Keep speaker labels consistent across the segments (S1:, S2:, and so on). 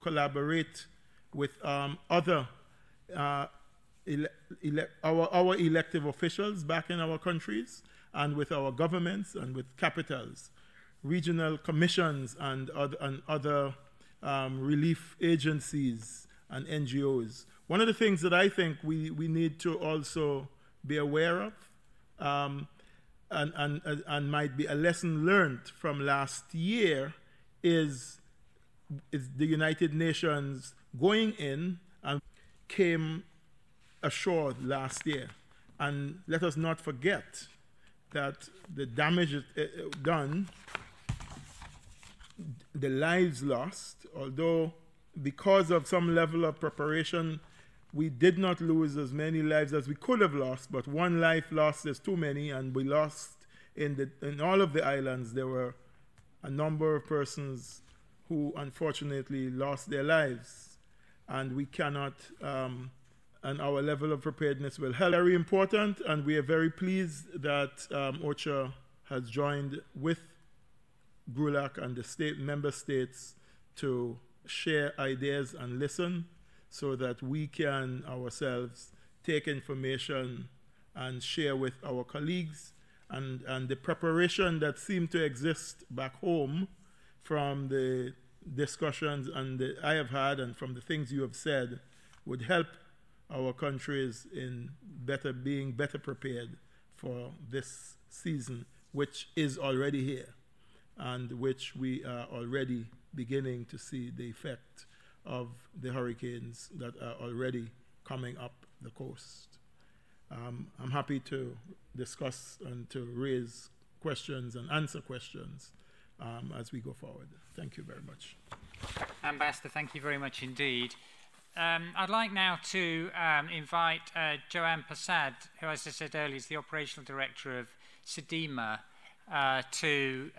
S1: collaborate with other our elective officials back in our countries, and with our governments and with capitals, regional commissions and other relief agencies and NGOs. One of the things that I think we need to also be aware of, and might be a lesson learned from last year, is the United Nations going in and came ashore last year. And let us not forget that the damage done, the lives lost, although because of some level of preparation, we did not lose as many lives as we could have lost, but one life lost is too many, and we lost in all of the islands. There were a number of persons who unfortunately lost their lives, and we cannot, and our level of preparedness will help. Very important, and we are very pleased that OCHA has joined with GRULAC and the member states to share ideas and listen, so that we can ourselves take information and share with our colleagues, and the preparation that seemed to exist back home from the discussions I have had and from the things you have said would help our countries in being better prepared for this season, which is already here, and which we are already beginning to see the effect of the hurricanes that are already coming up the coast. I'm happy to discuss and to raise questions and answer questions as we go forward. Thank you very much.
S2: Ambassador, thank you very much indeed. I'd like now to invite Joanne Passad, who, as I said earlier, is the Operational Director of STDMA, to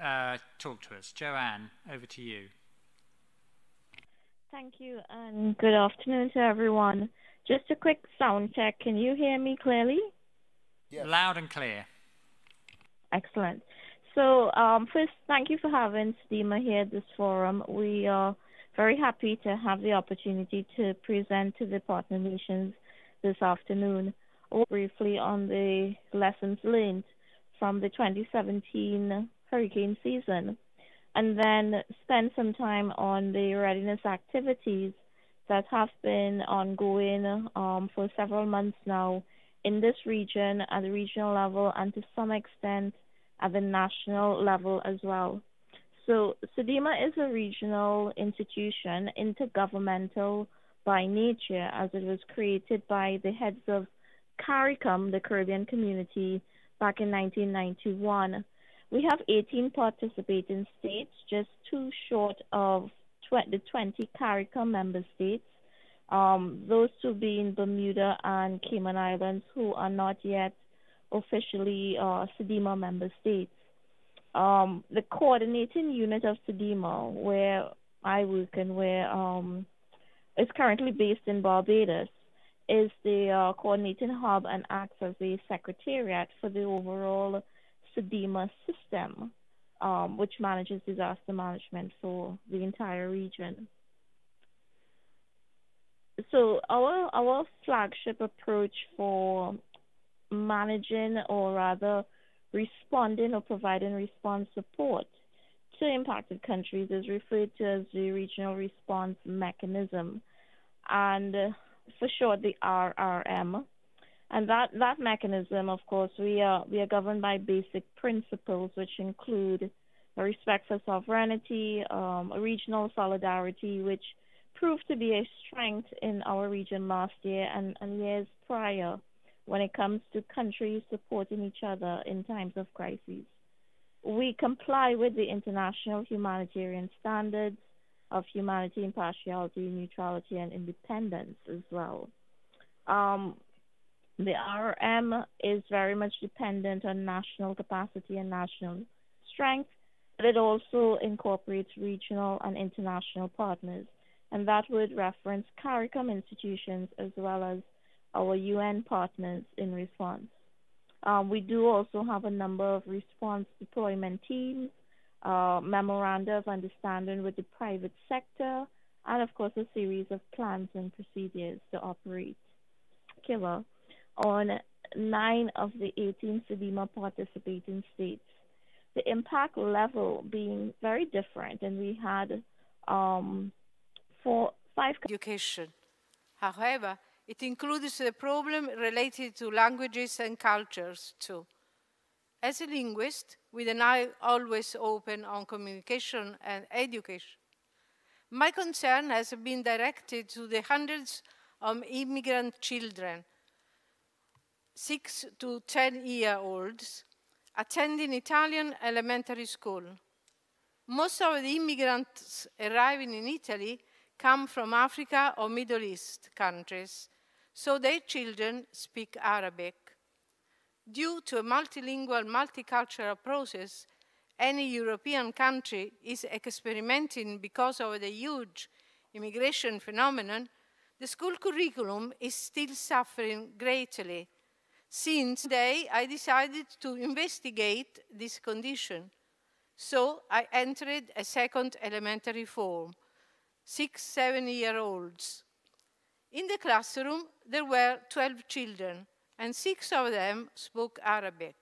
S2: talk to us. Joanne, over to you.
S3: Thank you, and good afternoon to everyone. Just a quick sound check. Can you hear me clearly?
S2: Yes. Loud and clear.
S3: Excellent. So first, thank you for having STDMA here at this forum. We are very happy to have the opportunity to present to the partner nations this afternoon, briefly on the lessons learned from the 2017 hurricane season, and then spend some time on the readiness activities that have been ongoing for several months now in this region at the regional level, and to some extent at the national level as well. So STDMA is a regional institution, intergovernmental by nature, as it was created by the heads of CARICOM, the Caribbean Community, back in 1991. We have 18 participating states, just two short of the 20 CARICOM member states, those two being Bermuda and Cayman Islands, who are not yet officially STDMA member states. The coordinating unit of STDMA, where I work and where is currently based in Barbados, is the coordinating hub and acts as a secretariat for the overall STDMA system, which manages disaster management for the entire region. So our flagship approach for managing, or rather responding or providing response support to impacted countries, is referred to as the Regional Response Mechanism, and for short, the RRM. And that mechanism, of course, we are governed by basic principles, which include a respect for sovereignty, a regional solidarity, which proved to be a strength in our region last year and years prior, when it comes to countries supporting each other in times of crises. We comply with the international humanitarian standards of humanity, impartiality, neutrality, and independence as well. The RRM is very much dependent on national capacity and national strength, but it also incorporates regional and international partners, and that would reference CARICOM institutions as well as our UN partners in response. We do also have a number of response deployment teams, memoranda of understanding with the private sector, and of course a series of plans and procedures to operate Killer on 9 of the 18 SEDIMA participating states. The impact level being very different, and we had 5
S4: education. However, it includes the problem related to languages and cultures too. As a linguist, with an eye always open on communication and education, my concern has been directed to the hundreds of immigrant children, 6 to 10-year-olds, attending Italian elementary school. Most of the immigrants arriving in Italy come from Africa or Middle East countries, so their children speak Arabic. Due to a multilingual, multicultural process, any European country is experimenting because of the huge immigration phenomenon, the school curriculum is still suffering greatly. Since day, I decided to investigate this condition. So I entered a second elementary form, 6, 7-year-olds. In the classroom, there were 12 children, and 6 of them spoke Arabic.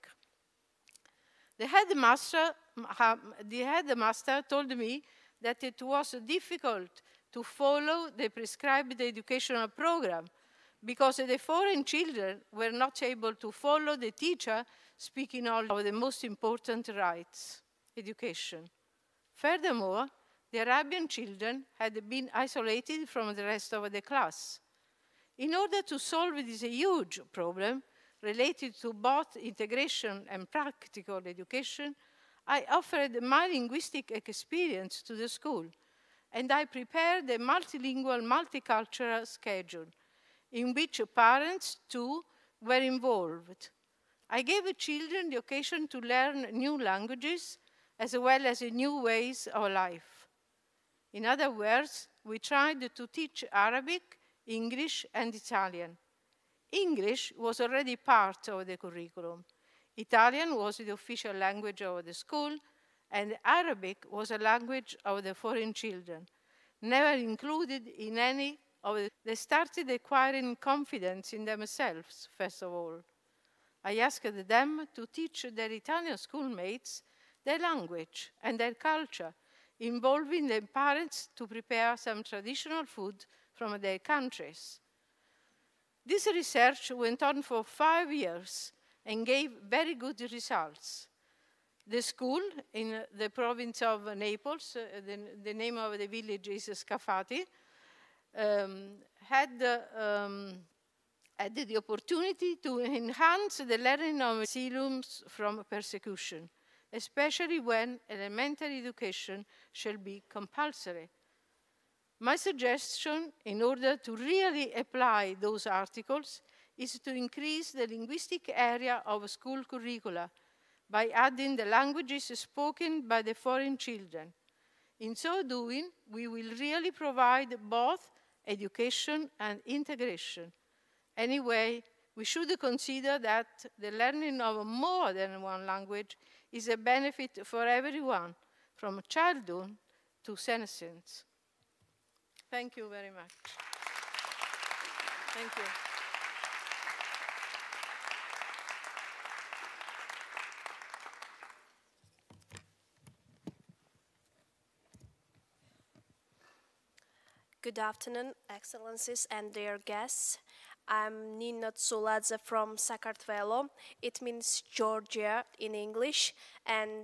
S4: The headmaster told me that it was difficult to follow the prescribed educational program because the foreign children were not able to follow the teacher speaking all of the most important rights, education. Furthermore, the Arabian children had been isolated from the rest of the class. In order to solve this huge problem related to both integration and practical education, I offered my linguistic experience to the school, and I prepared a multilingual, multicultural schedule in which parents too were involved. I gave children the occasion to learn new languages as well as new ways of life. In other words, we tried to teach Arabic, English, and Italian. English was already part of the curriculum. Italian was the official language of the school, and Arabic was a language of the foreign children, never included in any of the. They started acquiring confidence in themselves, first of all. I asked them to teach their Italian schoolmates their language and their culture, involving their parents to prepare some traditional food from their countries. This research went on for 5 years and gave very good results. The school in the province of Naples, the name of the village is Scafati, had the opportunity to enhance the learning of asylums from persecution, especially when elementary education shall be compulsory. My suggestion, in order to really apply those articles, is to increase the linguistic area of school curricula by adding the languages spoken by the foreign children. In so doing, we will really provide both education and integration. Anyway, we should consider that the learning of more than one language is a benefit for everyone, from childhood to senescence. Thank you very much. Thank you.
S5: Good afternoon, Excellencies and dear guests. I'm Nina Tsuladze from Sakartvelo. It means Georgia in English, and